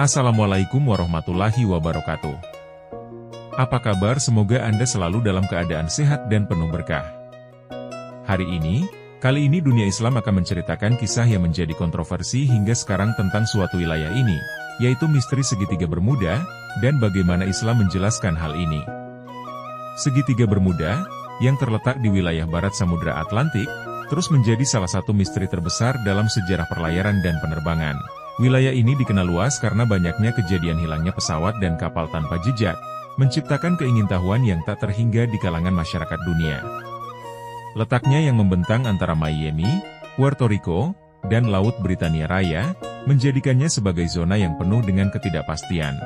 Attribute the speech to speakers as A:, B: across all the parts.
A: Assalamualaikum warahmatullahi wabarakatuh. Apa kabar? Semoga Anda selalu dalam keadaan sehat dan penuh berkah. Kali ini dunia Islam akan menceritakan kisah yang menjadi kontroversi hingga sekarang tentang suatu wilayah ini, yaitu misteri segitiga Bermuda, dan bagaimana Islam menjelaskan hal ini. Segitiga Bermuda, yang terletak di wilayah barat Samudra Atlantik, terus menjadi salah satu misteri terbesar dalam sejarah perlayaran dan penerbangan. Wilayah ini dikenal luas karena banyaknya kejadian hilangnya pesawat dan kapal tanpa jejak, menciptakan keingintahuan yang tak terhingga di kalangan masyarakat dunia. Letaknya yang membentang antara Miami, Puerto Rico, dan Laut Britania Raya, menjadikannya sebagai zona yang penuh dengan ketidakpastian.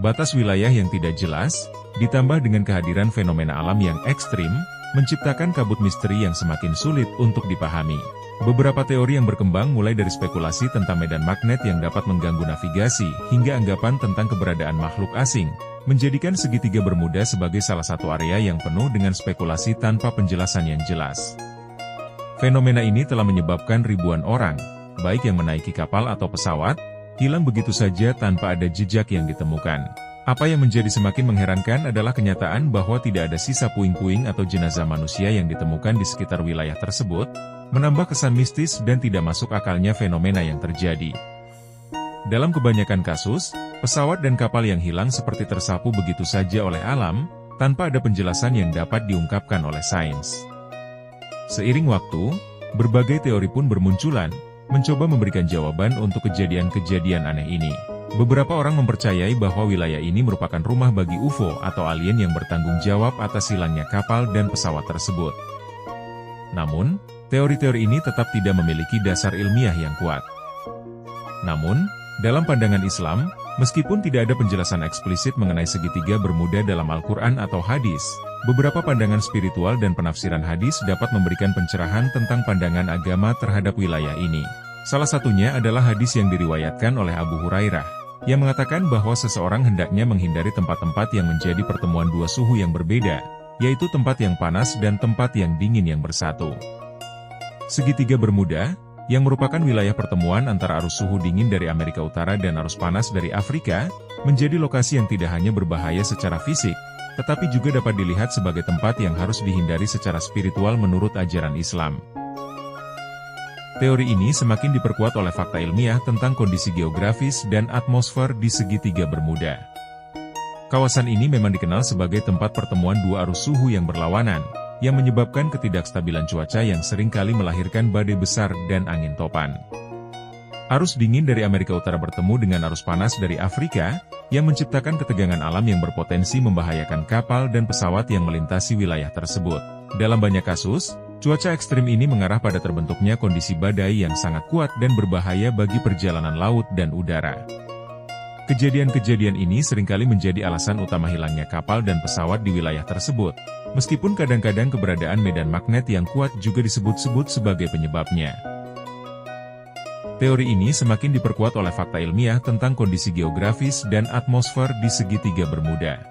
A: Batas wilayah yang tidak jelas, ditambah dengan kehadiran fenomena alam yang ekstrim, menciptakan kabut misteri yang semakin sulit untuk dipahami. Beberapa teori yang berkembang mulai dari spekulasi tentang medan magnet yang dapat mengganggu navigasi, hingga anggapan tentang keberadaan makhluk asing, menjadikan segitiga Bermuda sebagai salah satu area yang penuh dengan spekulasi tanpa penjelasan yang jelas. Fenomena ini telah menyebabkan ribuan orang, baik yang menaiki kapal atau pesawat, hilang begitu saja tanpa ada jejak yang ditemukan. Apa yang menjadi semakin mengherankan adalah kenyataan bahwa tidak ada sisa puing-puing atau jenazah manusia yang ditemukan di sekitar wilayah tersebut, menambah kesan mistis dan tidak masuk akalnya fenomena yang terjadi. Dalam kebanyakan kasus, pesawat dan kapal yang hilang seperti tersapu begitu saja oleh alam, tanpa ada penjelasan yang dapat diungkapkan oleh sains. Seiring waktu, berbagai teori pun bermunculan, mencoba memberikan jawaban untuk kejadian-kejadian aneh ini. Beberapa orang mempercayai bahwa wilayah ini merupakan rumah bagi UFO atau alien yang bertanggung jawab atas hilangnya kapal dan pesawat tersebut. Namun, teori-teori ini tetap tidak memiliki dasar ilmiah yang kuat. Namun, dalam pandangan Islam, meskipun tidak ada penjelasan eksplisit mengenai segitiga Bermuda dalam Al-Quran atau hadis, beberapa pandangan spiritual dan penafsiran hadis dapat memberikan pencerahan tentang pandangan agama terhadap wilayah ini. Salah satunya adalah hadis yang diriwayatkan oleh Abu Hurairah, yang mengatakan bahwa seseorang hendaknya menghindari tempat-tempat yang menjadi pertemuan dua suhu yang berbeda, yaitu tempat yang panas dan tempat yang dingin yang bersatu. Segitiga Bermuda, yang merupakan wilayah pertemuan antara arus suhu dingin dari Amerika Utara dan arus panas dari Afrika, menjadi lokasi yang tidak hanya berbahaya secara fisik, tetapi juga dapat dilihat sebagai tempat yang harus dihindari secara spiritual menurut ajaran Islam. Teori ini semakin diperkuat oleh fakta ilmiah tentang kondisi geografis dan atmosfer di segitiga Bermuda. Kawasan ini memang dikenal sebagai tempat pertemuan dua arus suhu yang berlawanan, yang menyebabkan ketidakstabilan cuaca yang seringkali melahirkan badai besar dan angin topan. Arus dingin dari Amerika Utara bertemu dengan arus panas dari Afrika, yang menciptakan ketegangan alam yang berpotensi membahayakan kapal dan pesawat yang melintasi wilayah tersebut. Dalam banyak kasus, cuaca ekstrim ini mengarah pada terbentuknya kondisi badai yang sangat kuat dan berbahaya bagi perjalanan laut dan udara. Kejadian-kejadian ini seringkali menjadi alasan utama hilangnya kapal dan pesawat di wilayah tersebut, meskipun kadang-kadang keberadaan medan magnet yang kuat juga disebut-sebut sebagai penyebabnya. Teori ini semakin diperkuat oleh fakta ilmiah tentang kondisi geografis dan atmosfer di segitiga Bermuda.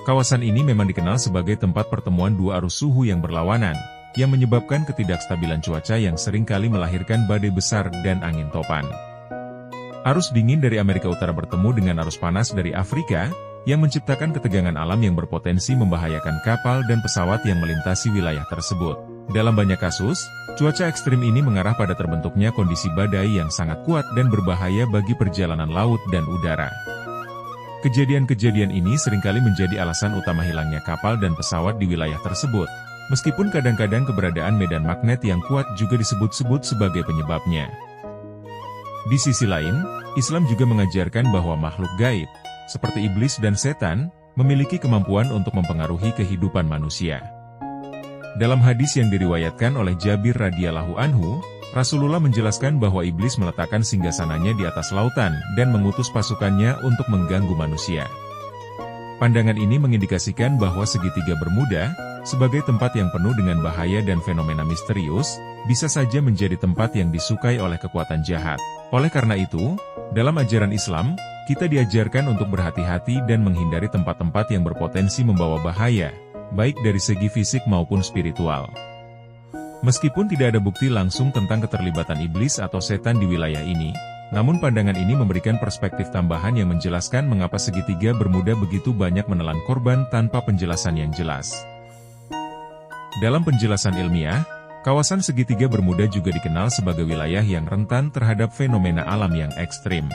A: Kawasan ini memang dikenal sebagai tempat pertemuan dua arus suhu yang berlawanan, yang menyebabkan ketidakstabilan cuaca yang seringkali melahirkan badai besar dan angin topan. Arus dingin dari Amerika Utara bertemu dengan arus panas dari Afrika, yang menciptakan ketegangan alam yang berpotensi membahayakan kapal dan pesawat yang melintasi wilayah tersebut. Dalam banyak kasus, cuaca ekstrim ini mengarah pada terbentuknya kondisi badai yang sangat kuat dan berbahaya bagi perjalanan laut dan udara. Kejadian-kejadian ini seringkali menjadi alasan utama hilangnya kapal dan pesawat di wilayah tersebut, meskipun kadang-kadang keberadaan medan magnet yang kuat juga disebut-sebut sebagai penyebabnya. Di sisi lain, Islam juga mengajarkan bahwa makhluk gaib, seperti iblis dan setan, memiliki kemampuan untuk mempengaruhi kehidupan manusia. Dalam hadis yang diriwayatkan oleh Jabir radhiyallahu anhu, Rasulullah menjelaskan bahwa iblis meletakkan singgasananya di atas lautan dan mengutus pasukannya untuk mengganggu manusia. Pandangan ini mengindikasikan bahwa segitiga Bermuda, sebagai tempat yang penuh dengan bahaya dan fenomena misterius, bisa saja menjadi tempat yang disukai oleh kekuatan jahat. Oleh karena itu, dalam ajaran Islam, kita diajarkan untuk berhati-hati dan menghindari tempat-tempat yang berpotensi membawa bahaya, baik dari segi fisik maupun spiritual. Meskipun tidak ada bukti langsung tentang keterlibatan iblis atau setan di wilayah ini, Namun pandangan ini memberikan perspektif tambahan yang menjelaskan mengapa segitiga Bermuda begitu banyak menelan korban tanpa penjelasan yang jelas. Dalam penjelasan ilmiah, kawasan segitiga Bermuda juga dikenal sebagai wilayah yang rentan terhadap fenomena alam yang ekstrim.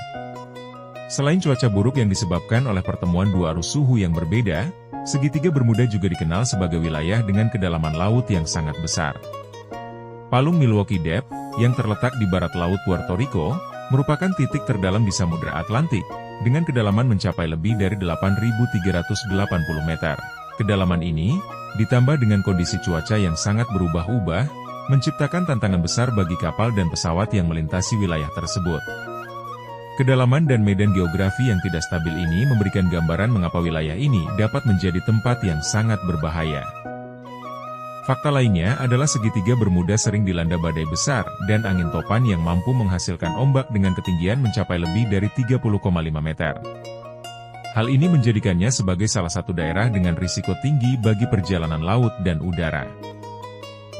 A: Selain cuaca buruk yang disebabkan oleh pertemuan dua arus suhu yang berbeda, segitiga Bermuda juga dikenal sebagai wilayah dengan kedalaman laut yang sangat besar. Palung Milwaukee Depth, yang terletak di barat laut Puerto Rico, merupakan titik terdalam di Samudra Atlantik, dengan kedalaman mencapai lebih dari 8.380 meter. Kedalaman ini, ditambah dengan kondisi cuaca yang sangat berubah-ubah, menciptakan tantangan besar bagi kapal dan pesawat yang melintasi wilayah tersebut. Kedalaman dan medan geografi yang tidak stabil ini memberikan gambaran mengapa wilayah ini dapat menjadi tempat yang sangat berbahaya. Fakta lainnya adalah segitiga Bermuda sering dilanda badai besar dan angin topan yang mampu menghasilkan ombak dengan ketinggian mencapai lebih dari 30,5 meter. Hal ini menjadikannya sebagai salah satu daerah dengan risiko tinggi bagi perjalanan laut dan udara.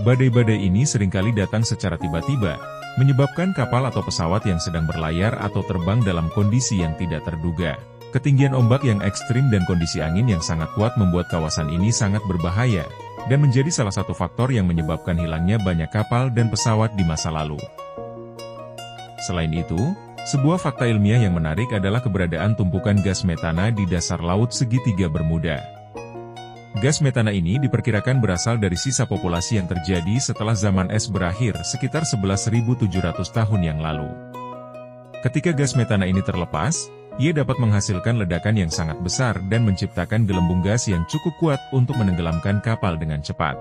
A: Badai-badai ini seringkali datang secara tiba-tiba, menyebabkan kapal atau pesawat yang sedang berlayar atau terbang dalam kondisi yang tidak terduga. Ketinggian ombak yang ekstrim dan kondisi angin yang sangat kuat membuat kawasan ini sangat berbahaya, dan menjadi salah satu faktor yang menyebabkan hilangnya banyak kapal dan pesawat di masa lalu. Selain itu, sebuah fakta ilmiah yang menarik adalah keberadaan tumpukan gas metana di dasar laut segitiga Bermuda. Gas metana ini diperkirakan berasal dari sisa populasi yang terjadi setelah zaman es berakhir sekitar 11.700 tahun yang lalu. Ketika gas metana ini terlepas, ia dapat menghasilkan ledakan yang sangat besar dan menciptakan gelembung gas yang cukup kuat untuk menenggelamkan kapal dengan cepat.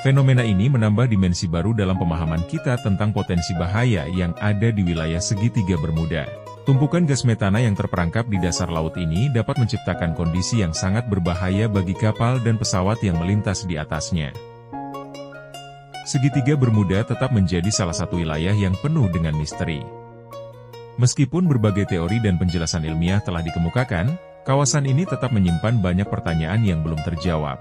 A: Fenomena ini menambah dimensi baru dalam pemahaman kita tentang potensi bahaya yang ada di wilayah segitiga Bermuda. Tumpukan gas metana yang terperangkap di dasar laut ini dapat menciptakan kondisi yang sangat berbahaya bagi kapal dan pesawat yang melintas di atasnya. Segitiga Bermuda tetap menjadi salah satu wilayah yang penuh dengan misteri. Meskipun berbagai teori dan penjelasan ilmiah telah dikemukakan, kawasan ini tetap menyimpan banyak pertanyaan yang belum terjawab.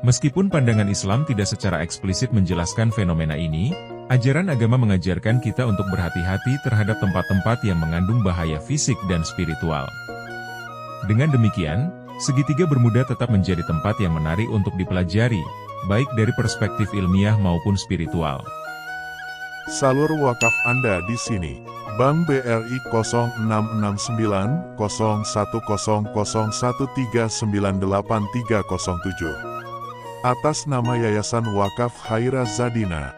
A: Meskipun pandangan Islam tidak secara eksplisit menjelaskan fenomena ini, ajaran agama mengajarkan kita untuk berhati-hati terhadap tempat-tempat yang mengandung bahaya fisik dan spiritual. Dengan demikian, segitiga Bermuda tetap menjadi tempat yang menarik untuk dipelajari, baik dari perspektif ilmiah maupun spiritual.
B: Salur wakaf Anda di sini. Bank BRI 06690100139837. Atas nama Yayasan Wakaf Khaira Zadina.